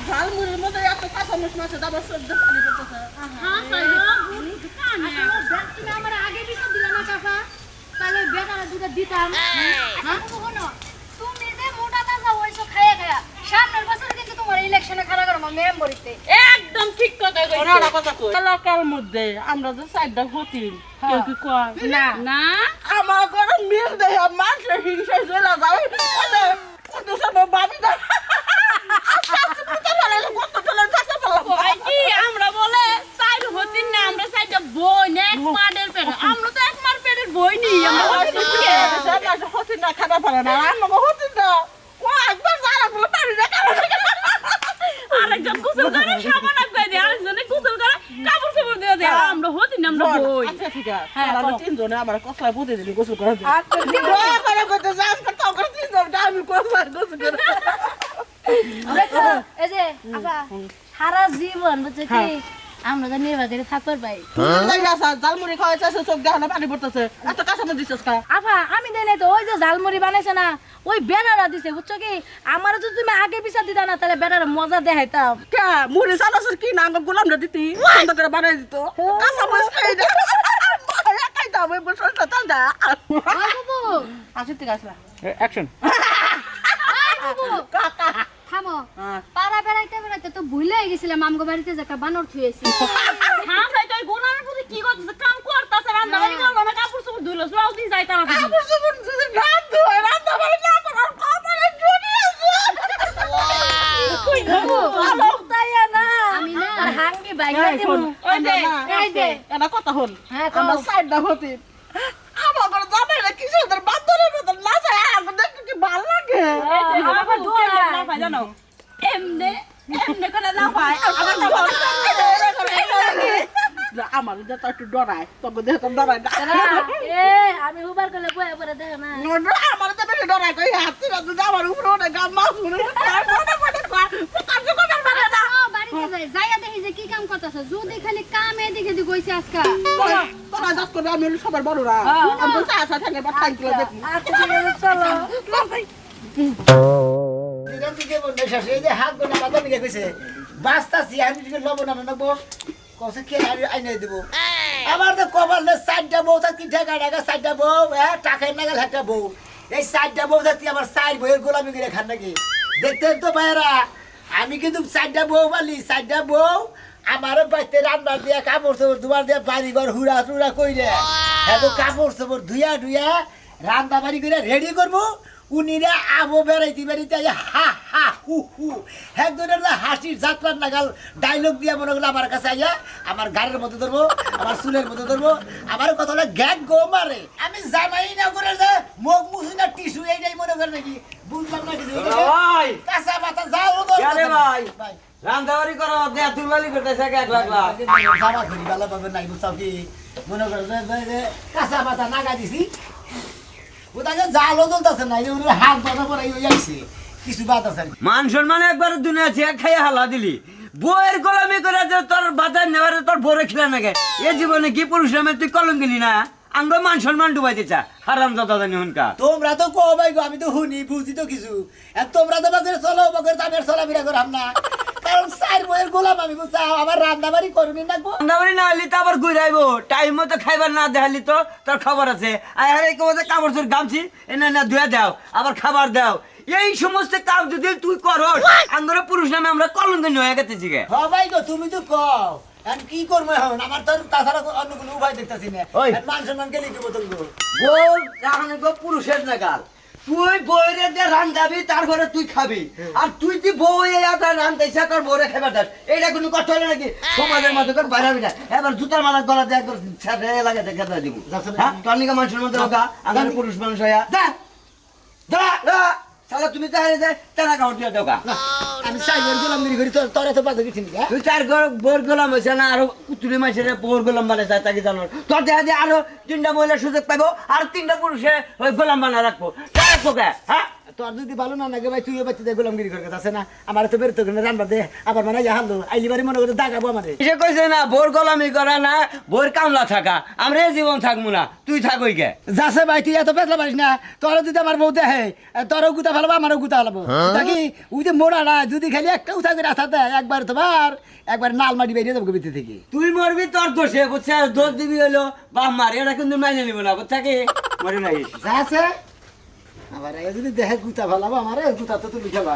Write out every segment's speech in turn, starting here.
ঝালমুড়ির মধ্যে এত কাঁচা মশলা আছে আবার সহ্য পানি করতেছে আমার আগে দিতে দিলে না কাকা তাহলে বেটারা দুটো দিতাম তুমি যে মোটা তাজা হইছো খায়া খায়া সামনের বছর কিন্তু তোমার ইলেকশনে খাড়া করো মেম্বরিতে একদম ঠিক কথা কইছো ওরা কথা কই এলাকার মধ্যে আমরা যে সাইডটা হতিন কেউ কি কয় না না আমার ঘরে মিল দেয় মানুষের হিংসা চলে যায় ওদের সব বাবি না আমরা বলে সাইড হতিন না আমরা সাইডটা বই না এক মাডের পেট আমরা তো এক মার পেটের বই নি আমরা হতিন না খানা পারে না আমরা হতিন না ও একবার যারা বলে পারি না আরেকজন গোসল করে সাবান আগায় দেয় আরেকজনে গোসল করে কাপড় চোপড় দিয়ে দেয় আমরা হতিন না আমরা বই আচ্ছা ঠিক আছে আমরা তিনজনে আমার কসলা বুঝে দিলি গোসল করে দেয় আচ্ছা ঠিক আছে করে করতে যাস কত করে তিনজন আমি কসলা গোসল করে দেখো এই যে আপা সারা জীবন বুঝছো কি আমরা তো নির্বাচনে থাকতে পাই জালমুড়ি খাওয়াইছে চোখ দেখানো পানি পড়তেছে এত কাঁচা মধ্যে দিছিস কা আপা আমি দেই নাই তো ওই যে ঝালমুড়ি বানাইছে না ওই বেড়ারা দিছে বুঝছো কি আমার যদি তুমি আগে পিছা দিতা না তাহলে বেড়ারা মজা দেখাইতাম কে মুড়ি চালাছিস কি না গোলাম না দিতি বন্ধ করে বানাই দিত কাঁচা মরিচ খাই দে খাইতাম ওই বসে তাল দা বাবু আচ্ছা ঠিক আছে অ্যাকশন বাবু থামো পাড়া বেড়াইতে বেড়াইতে তো ভুলে গেছিলাম আমগো বাড়িতে যে একটা বানর থুয়েছি হ্যাঁ ভাই তুই গোলামের প্রতি কি করছিস কাম করতাছ রান্না বাড়ি করলো না কাপড় চোপড় ধুইলো সব দিন যাই তারা কাপড় চোপড় যদি না ধুই রান্না বাড়ি না করার কপালে জড়ি আছে কই যাবো ভালো তাইয়া না আমি না আর হাঙ্গি বাইরে দেব ওই যে এই যে এটা কথা হল হ্যাঁ আমরা সাইডটা হতি আমার জামাই না কি সুন্দর বান্দরের মতন নাচে আমার দেখতে কি ভালো লাগে আমার দোয়া না পাই জানো এমনে এমনে করে না পাই আমার যেটা একটু ডরায় তবে দেখো ডরায় না এ আমি উবার করলে বয়ে পড়ে দেখো না আমার তো বেশি ডরায় কই হাতি রাতে আমার উপরে ওটা গাম মাছ মনে বাড়িতে যাই যাইয়া দেখি যে কি কাম করতেছ যদি খালি কামে দেখে দি কইছে আজকা তোরা যাস করে আমি সবার বড়রা আমি তো চা থাকে বা খাই কিলো দেখি আচ্ছা ঠিক আছে চলো দিরাম দিকে বন্ধ শেষে এই যে হাত গোনা মাথা নিয়ে কইছে বাস্তাছি আমি দিকে লবণ আনো নাকবো কসে কে আইনে দেব আমার তো কপালে সাইডটা বউ থাকি ঢাকা ঢাকা সাইডটা বউ হ্যাঁ টাকায় নাগাল একটা বউ এই সাইডটা বউ থাকি আমার সাইড বউয়ের গোলামি করে খান নাকি দেখতেন তো ভাইরা আমি কিন্তু সাইডটা বউ বালি সাইডটা বউ আমারও বাইতে রান্না দিয়া কাপড় চোপড় দুবার দিয়া বাড়ি ঘর হুড়া টুড়া কইরে এত কাপড় চোপড় ধুইয়া ধুইয়া রান্না বাড়ি করে রেডি করবো উনিরা আবো বেড়াইতে বেড়াইতে হা হা হু হু একজনের হাসির যাত্রার নাগাল ডায়লগ দিয়া মনে করলো আমার কাছে আইয়া আমার গাড়ির মধ্যে ধরবো আমার চুলের মধ্যে ধরবো আমার কথা হলো গ্যাগ গো মারে আমি জামাই না করে যে মুখ মুছি না টিস্যু এইটাই মনে করে নাকি বুঝলাম না কিছু কাঁচা মাথা যাও ভাই রান্দাবাড়ি করো দেয়া তুলবালি করতেছে এক লাখ লাখ জামা ধরি ভালো পাবে নাই বুঝছাও কি মনে করে যে কাঁচা মাথা নাগা দিছি ওটাকে জালও জ্বলতেছে না এই হাত বাঁধা পরে আইছে কিছু বাদ আছে মান সম্মান একবার দুনিয়া চেয়ে খাইয়া হালা দিলি বইয়ের গোলামি করে যে তোর বাজার নেওয়ারে তোর বড় খিলা নাগে এ জীবনে কি পুরুষ নামে তুই কলম গেলি না আঙ্গ মান সম্মান ডুবাই দিছা হারাম দাদা জানি হুনকা তোমরা তো কো ভাই গো আমি তো শুনি বুঝি তো কিছু আর তোমরা তো বাজারে চলো বাজারে তাদের চলাফেরা করাম না কারণ সাইর বইয়ের গোলাম আমি বুঝা আবার রান্নাবাড়ি করবি না গো রান্দাবাড়ি না হলি তো আবার ঘুরাইবো টাইম মতো খাইবার না দেখালি তো তোর খবর আছে আর এই কবে কাপড় চোর গামছি এনে না ধুয়ে দাও আবার খাবার দাও এই সমস্ত কাম যদি তুই করস আঙ্গরে পুরুষ নামে আমরা কলঙ্ক হয়ে গেতেছি গে হ্যাঁ ভাই গো তুমি তো কও এখন কি করবো এখন আমার তো তাছাড়া অন্য কোনো উপায় দেখতেছি না মান সম্মান গেলে কি বলতো বউ এখন গো পুরুষের নাগাল তুই বইরে দিয়ে রান্দাবি তারপরে তুই খাবি আর তুই কি বউ রান্দাইছা তোর বউরে খাবার দাস এইটা কোনো কথা হলো নাকি সমাজের মধ্যে তোর বাইরাবি না এবার জুতার মালা গলা দিয়ে একবার ছেড়ে লাগে দেখে দিব হ্যাঁ তোর নিকা মানুষের মধ্যে হোক আগামী পুরুষ মানুষ হইয়া শালা তুমি তাহলে যে টানা কাউন্ট দিয়ে দেওয়া আমি সাইবার গোলামগিরি করি তোর এত বাধা কিছু নেই তুই চার বোর গোলাম হয়েছে না আরো তুলি মাসের বোর গোলাম বানায় যায় তাকে জানো তোর দেখা দিয়ে আরো 3টা মহিলার সুযোগ পাইবো আর 3টা পুরুষে ওই গোলাম বানা রাখবো রাখবো কে হ্যাঁ তোর যদি ভালো না লাগে ভাই তুইও বাচ্চাদের গোলামগিরি করে আছে না আমার তো বেরোতে গেলে রান্না দে আবার মানে হারলো আইলি বাড়ি মনে করে দাগাবো আমাদের সে কইছে না বোর গোলামি করা না বোর কামলা থাকা আমরা এ জীবন থাকবো না তুই থাকই কে যাচ্ছে ভাই তুই এত পেছলা পারিস না তোর যদি আমার বউ দেখে তোরও গুতা ফেলাবো আমারও গুতা ফেলাবো দেখি ওই যে মোড়া না যদি খালি একটা উঠা করে আসা দেয় একবার তোমার একবার নাল মাটি বেরিয়ে যাবো ভিতর থেকে তুই মরবি তোর দোষে বুঝছে দোষ দিবি হলো বাপ মার এটা কিন্তু মাইনে নিব না বুঝছে মরে নাই যাচ্ছে আবার এ যদি দেখে গুতা ফেলাবো আমার গুতা তো তুমি খেবা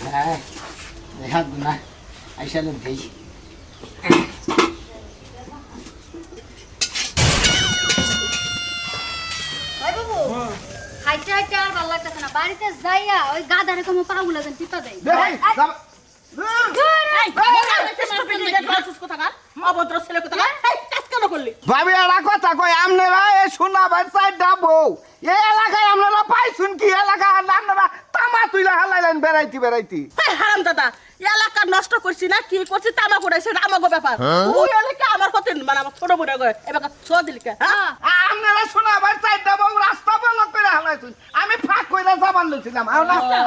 হ্যাঁ হাত না আইসালেন দেই ওই বাবু হাইটে হাইটে আর ভালো লাগতেছে না বাড়িতে যাইয়া ওই গাধারে কোনো পাগুলা যেন টিপা দেয় অভদ্র ছেলে কোথাকার কাজ কেন করলি ভাবি একটা কথা কই আপনারা এই শোনা ভাই চারটা বউ এই এলাকায় আপনারা পাইছুন কি এলাকা আপনারা তামা তুইলা হালাইলেন বেড়াইতি হারাম দাদা এলাকা নষ্ট করছি না কি করছি তামা করেছে আমাকে ব্যাপার তুই এলাকা আমার কথা মানে আমার ছোট বোনের করে এবার ছো দিলি কে হ্যাঁ আপনারা শোনা ভাই চারটা বউ রাস্তা বলক করে হালাইছুন আমি ফাঁক কইরা জবান লইছিলাম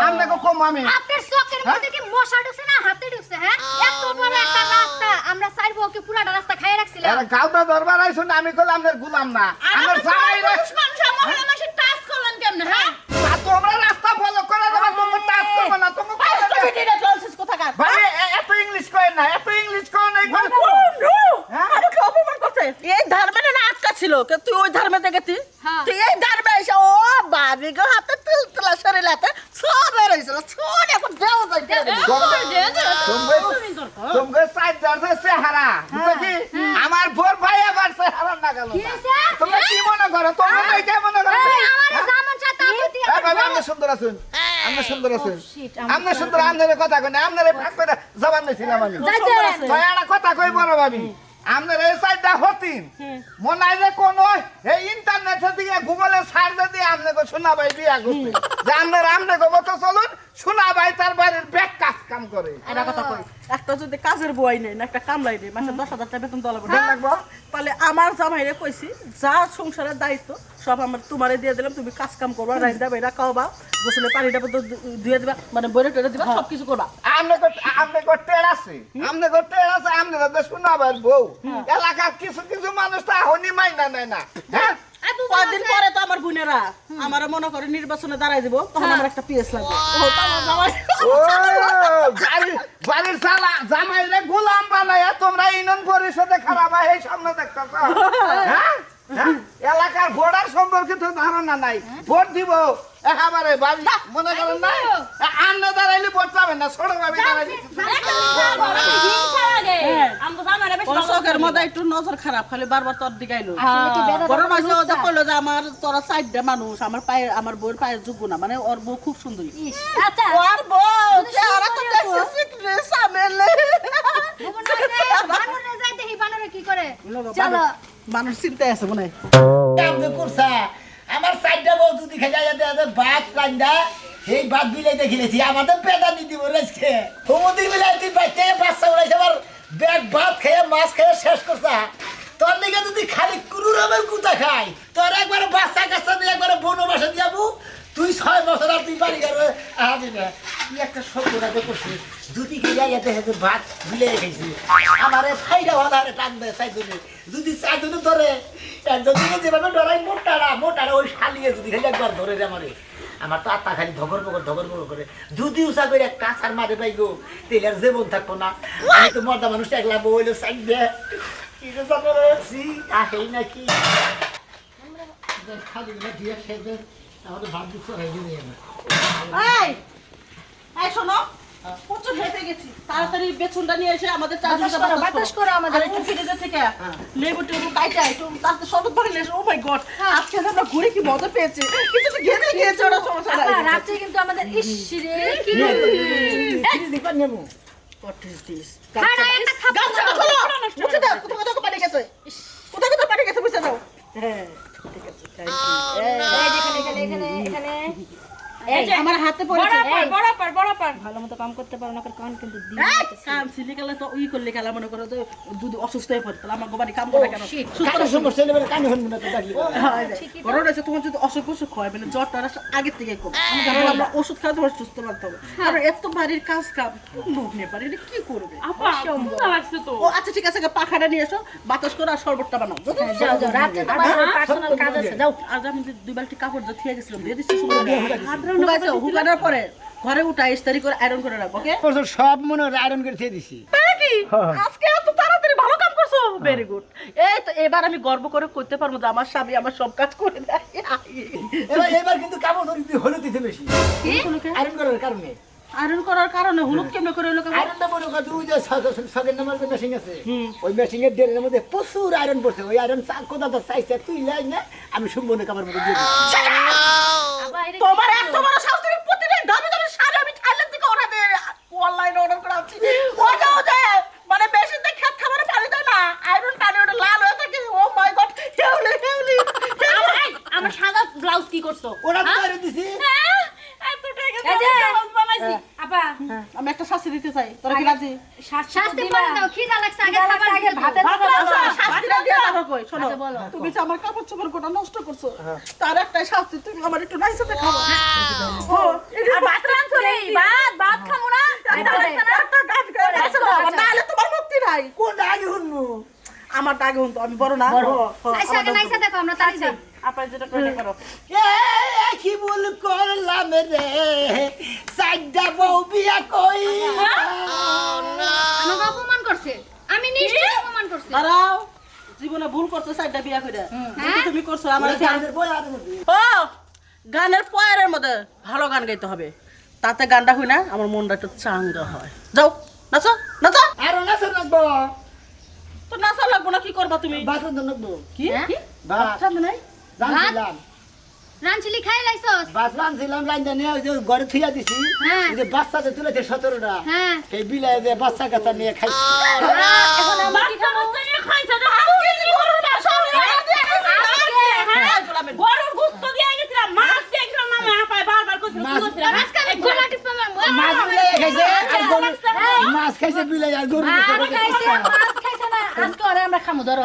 আপনাকে কম আমি আপনার চোখের মধ্যে কি মশা ঢুকছে না হাতে ঢুকছে হ্যাঁ এত বড় একটা রাস্তা আমরা চার বউকে পুরাটা রাস্তা খাইয়ে রাখছিলাম এরা গাউদা দরবার আইছুন আমি কইলাম আপনার গোলাম না আমার জামাই রে মহিলা মাসে টাচ করলেন কেমনে হ্যাঁ তোমরা রাস্তা ফলো করে দেবা তোমরা টাচ করবে না তোমরা কোথাকার ভাই এত ইংলিশ কই না এত ইংলিশ কই না আমাকে অপমান করছে এই ধর্মে না আটকা ছিল তুই ওই ধর্মে দেখেছি হ্যাঁ। তুই এই ধর্মে এসে ও বাবি গো হাতে তুল তুলা শরীর হাতে সব বেরোইছিল ছোট এখন দেও তোমরা সাইড দাঁড়াতে চেহারা বুঝছি আমার বোর ভাই আবার চেহারা না গেল কি হইছে? তোমরা কি মনে করো তোমরা এই কি মনে করো এই আমারে জামান চাতা আপনি এই বাবা আমরা সুন্দর আছেন আমরা সুন্দর আছেন আমরা সুন্দর আমাদের কথা কই না আমাদের ফাঁক করে জবান দিছিলাম আমি তাই একটা কথা কই বড় ভাবি আমাদের এই সাইডটা হতিন মনে হয় যে কোন এই ইন্টারনেটে দিয়ে গুগলে সার্চ দিয়ে আপনাকে শোনা ভাই বিয়া করতে যে আপনাকে মতো চলুন শোনা ভাই তার বাড়ির ব্যাগ কাজ কাম করে এটা কথা কই একটা যদি কাজের বই নেই না একটা কামলাই নেই মাসে 10,000 টাকা বেতন দেওয়া লাগবে তাহলে আমার জামাইরে কইছি যা সংসারের দায়িত্ব সব আমার তোমারে দিয়ে দিলাম তুমি কাজ কাম করবা রাইন্দা বাইরা খাওয়াবা গোসলে পানিটা তো ধুয়ে দিবা মানে বইরে টরে দিবা সব কিছু করবা আপনাকে টেড় আছে আপনাদের শোনা ভাই বউ এলাকার কিছু কিছু মানুষ তা হনি মাইনা নেয় না হ্যাঁ কয়েকদিন পরে তো আমার বোনেরা আমার মনে করে নির্বাচনে দাঁড়াই দিব তখন আমার একটা পিএস লাগবে ও তো আমার জামাই ও বাড়ির সালা জামাইরে গোলাম বানায়া তোমরা ইউনিয়ন পরিষদে খারাপ হয় এই সামনে দেখতেছ হ্যাঁ এলাকার ভোটার সম্পর্কে তো ধারণা নাই ভোট দিব একেবারে বাড়ি মনে করেন না আন্না দাঁড়াইলে ভোট পাবেন না ছোট ভাবে দাঁড়াইলে চোখের মধ্যে একটু নজর খারাপ খালি বারবার তোর দিকে আইলো বড় মাঝে ও কইলো যে আমার তোরা চারটা মানুষ আমার পায়ে আমার বউর পায়ে যোগ্য না মানে ওর বউ খুব সুন্দরী আচ্ছা ওর বউ চেহারা তো দেখছিস সিকরে সামেলে বানরে যাইতে হি বানরে কি করে চলো মানুষ চিন্তায় আছে মনে হয় কামকে করছা আমার সাইডটা বউ যদি খেয়ে যায় ভাত রান্দা এই ভাত বিলাই দেখিলেছি আমাদের পেটা নি দিব রেজকে সমুদ্র বিলাই তুই বাইতে বাচ্চা উড়াইছে আবার ব্যাগ ভাত খেয়ে মাছ খেয়ে শেষ করছা তোর দিকে যদি খালি কুরুরমের কুতা খাই তোর একবার বাচ্চা কাচ্চা দিয়ে একবার বনবাসে দিয়াবো তুই 6 বছর আর তুই বাড়ি গেলে আহাদি না তুই একটা সত্যটাকে করছিস যদি খেয়ে যায় ভাত বিলাই খাইছি আমারে সাইডা ভালো হারে টান দেয় সাইডে যদি সাইডে ধরে একদম যেভাবে ডরাই মোটাড়া ওই শালিয়ে যদি খালি একবার ধরে রে আমারে আমার তো আত্মা খালি ধগর বগর করে যদি উষা করে একটা আছার মারে পাই গো তেলে আর জীবন থাকবো না আমি তো মর্দা মানুষ একলা বইলে সাইড দে কি যে জানাচ্ছি আহেই নাকি খালি দিয়ে খেয়ে আমাদের ভাত দুঃখ হয়ে যাবে এই এই শোনো প্রচুর হেঁটে গেছি তাড়াতাড়ি বেচুনটা নিয়ে এসে আমাদের বাতাস করো আমাদের একটু ফ্রিজে থেকে লেবু টেবু কাইটা একটু তাতে শরবত বানিয়ে এসে ও মাই গড আজকে আমরা ঘুরে কি মজা পেয়েছি কিছু তো ঘেমে গিয়েছে ওরা সমস্যা নাই রাত্রে কিন্তু আমাদের ইসরে কি দিবা নেবো খাড়া একটা থাপ্পড় গামছা খোলো মুছে দাও কোথাও পানি গেছে কোথাও পানি গেছে মুছে দাও এই দেখেন এখানে আমার হাতে পড়েছে ভালো মতো কাম করতে পারো না কারণ কিন্তু কাম ছিলি গেলে তো ই করলে গেলা মনে করো তো যদি অসুস্থ হয়ে পড়ে তাহলে আমার গোবারি কাম করে কেন কানে সমস্যা নেবে কানে হন না তো ডাকি বড় রয়েছে তোমার যদি অসুখ অসুখ হয় মানে জ্বরটা আগের থেকে কম আমরা ওষুধ খাওয়া তোমার সুস্থ করতে হবে আর এত বাড়ির কাজ কাম লোক নিয়ে পারে এটা কি করবে ও আচ্ছা ঠিক আছে পাখাটা নিয়ে এসো বাতাস করে আর শরবতটা বানাও যাও যাও রাতে তোমার পার্সোনাল কাজ আছে যাও আজ আমি দুই বালতি কাপড় ধুয়ে গেছিলাম দিয়ে দিচ্ছি হুকানোর পরে ঘরে উঠা ইস্তারি করে আয়রন করে রাখবো ওকে সব মনে আয়রন করে দিয়ে দিছি কি আজকে এত তাড়াতাড়ি ভালো কাম করছো ভেরি গুড এই তো এবার আমি গর্ব করে করতে পারবো যে আমার স্বামী আমার সব কাজ করে দেয় এবার কিন্তু কাপড় ধরে হলুদ দিতে বেশি আয়রন করার কারণে আয়রন করার কারণে হলুদ কেমনে করে এলো আয়রনটা মনে কর দুই যে সকের নামার যে মেশিন আছে ওই মেশিনের ডেরের মধ্যে প্রচুর আয়রন পড়ছে ওই আয়রন কোথাও চাইছে তুই লাই না আমি শুনবো না কাপড় মধ্যে দিয়ে তোমার এত বড় সাহস তুমি প্রতিদিন দামি দামি শাড়ি আমি থাইল্যান্ড থেকে অর্ডার দিয়ে অনলাইনে অর্ডার করে আনছি ওটাও যায় মানে মেশিনতে খেত খাবারে পানি দেয় না আয়রন টানি ওটা লাল হয়ে থাকে ও মাই গড হেউলি আমার সাদা ব্লাউজ কি করছো ওরা তো আয়রন দিছি এত টাকা এই যে আপা আমি একটা শাস্তি দিতে চাই তোরা কি রাজি শাস্তি পরে দাও খিদা লাগছে আগে খাবার আগে ভাতের শাস্তিটা দিয়ে দাও কই শোনো আচ্ছা, বলো। তুমি যে আমার কাপড় চোপড় গোটা নষ্ট করছো তার একটা শাস্তি তুমি আমার একটু নাইসাতে খাও ও আর ভাত রাঁধছো রে ভাত খামু না একটা গান করে নাইসা দাও নাহলে তোমার মুক্তি নাই কোন আগে হুনু আমার দাগে হুন তো আমি বড় না আচ্ছা আগে নাইসা দেখো আমরা তাড়ি যাই আপনারা যেটা করে করো কি ভুল করলাম রে সাইডা বউ বিয়া কই আমাকে অপমান করছে আমি নিশ্চয়ই অপমান করছে দাঁড়াও জীবনে ভুল করছো সাইডটা বিয়া করে হ্যাঁ? তুমি করছো আমার ও গানের পয়ারের মধ্যে ভালো গান গাইতে হবে তাতে গানটা হই না আমার মনটা একটু চাঙ্গা হয় যাও নাচো নাচো আর না সর নাকবো তো নাচা লাগবো না কি করবা তুমি বাথরুম তো নাকবো কি হ্যাঁ? কি? ভাত। সামনে নাই রাঁধছিলাম রানচিলি খাই লাইছস ভাত রাঁধছিলাম লাইন নিয়ে ওই যে ঘরে থুইয়া দিছি হ্যাঁ। ওই যে বাচ্চাদের তুলেছে 17টা হ্যাঁ সেই বিলায় যে বাচ্চা কাচ্চা নিয়ে খাইছি এখন আমরা কি খাবো গরুর গোশত দিয়ে গেছিলাম মাছ দিয়ে গেছিলাম না আপায় বারবার কইছিল কি কইছিলাম আজকে আমি গোলা টিপা মাছ বিলায় খাইছে আর গরু মাছ খাইছে বিলায় আর গরু আরে খাইছে মাছ খাইছে না আজকে ওরে আমরা খামু ধরো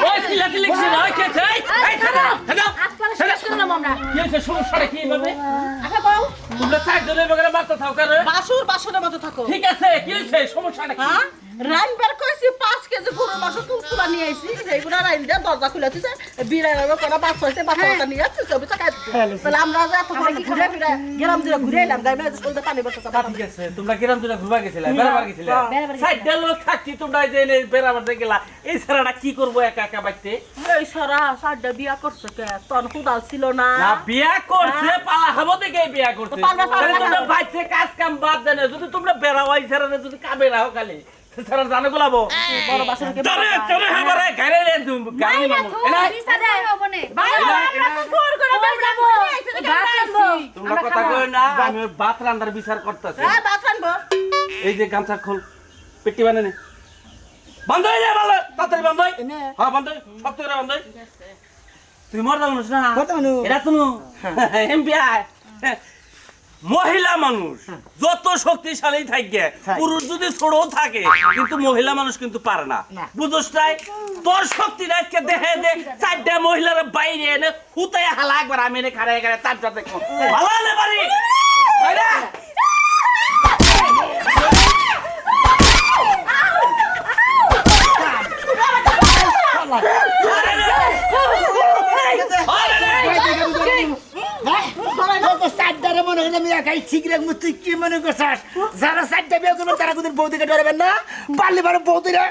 ওই সিলাটি লিখছি না ওই কে চাই এই ছাড়া আজকে শেষ করলাম আমরা কি হইছে সমস্যাটা কি ভাবে আচ্ছা বল তোমরা চাই জনের বগরে মারতে থাও করে বাসুর বাসনের মতো থাকো ঠিক আছে কি হইছে সমস্যাটা কি হ্যাঁ রাইনবার কইছি 5 কেজি গরুর মাংস তুলতুলা নিয়ে আইছি সেইগুলা রাইন দিয়ে দরজা খুলে দিছে বিড়াইর কোনা বাচ্চা হইছে বাচ্চা নিয়ে আসছে ছবি চাকাই তাহলে আমরা যে এত ঘুরে ফিরে গেলাম যে ঘুরে এলাম গাইমে চলতে পানি বসতে ঠিক আছে তোমরা কিরাম তুলে ঘুরবা গেছিলা বেড়াবার গেছিলা সাইড ডালো থাকি তোমরা যে এনে বেড়াবার গেলা এই ছাড়াটা কি করব একা একা বাইতে এই সারা সাড্ডা বিয়া করছে কে তন হুদাল ছিল না না বিয়া করছে পালা খাবো দেখে বিয়া করছে পালা তাহলে তোমরা বাইতে কাজ কাম বাদ দেন যদি তোমরা বেড়াওয়াই ছাড়া যদি কাবে রাও খালি ছাড়া জানো গোলাবো বড় বাসনকে তবে তবে আমারে গাড়ি রে তুমি গাড়ি মামু এলা বিসা দেয় হবনে ফোন করে যাবো ভাত আনবো তোমরা কথা কই না আমি ভাত রান্নার বিচার করতেছি হ্যাঁ বাস আনবো এই যে গামছা খোল পেটি বানানে বন্ধ হয়ে যায় ভালো তাড়াতাড়ি বন্ধ হয় হ্যাঁ বন্ধ শক্ত করে বন্ধ তুই মরদা মানুষ না এটা তুমি এমবিআই মহিলা মানুষ যত শক্তিশালী থাকে পুরুষ যদি ছোটও থাকে কিন্তু মহিলা মানুষ কিন্তু পারে না বুঝছ নাই তোর শক্তিটা আজকে দেখে দে চারটা মহিলার বাইরে এনে হুতাই হালা একবার আমি এনে খাড়াই খাড়াই তার সাথে ভালো হলে পারি সাইডারে মনে হয় আমি একাই ঠিক রাখবো তুই কি মনে করছিস যারা সাইডটা বিয়ে করবেন তারা কোথায় বৌদিকে ডরবেন না পারলে পারে বৌদিরা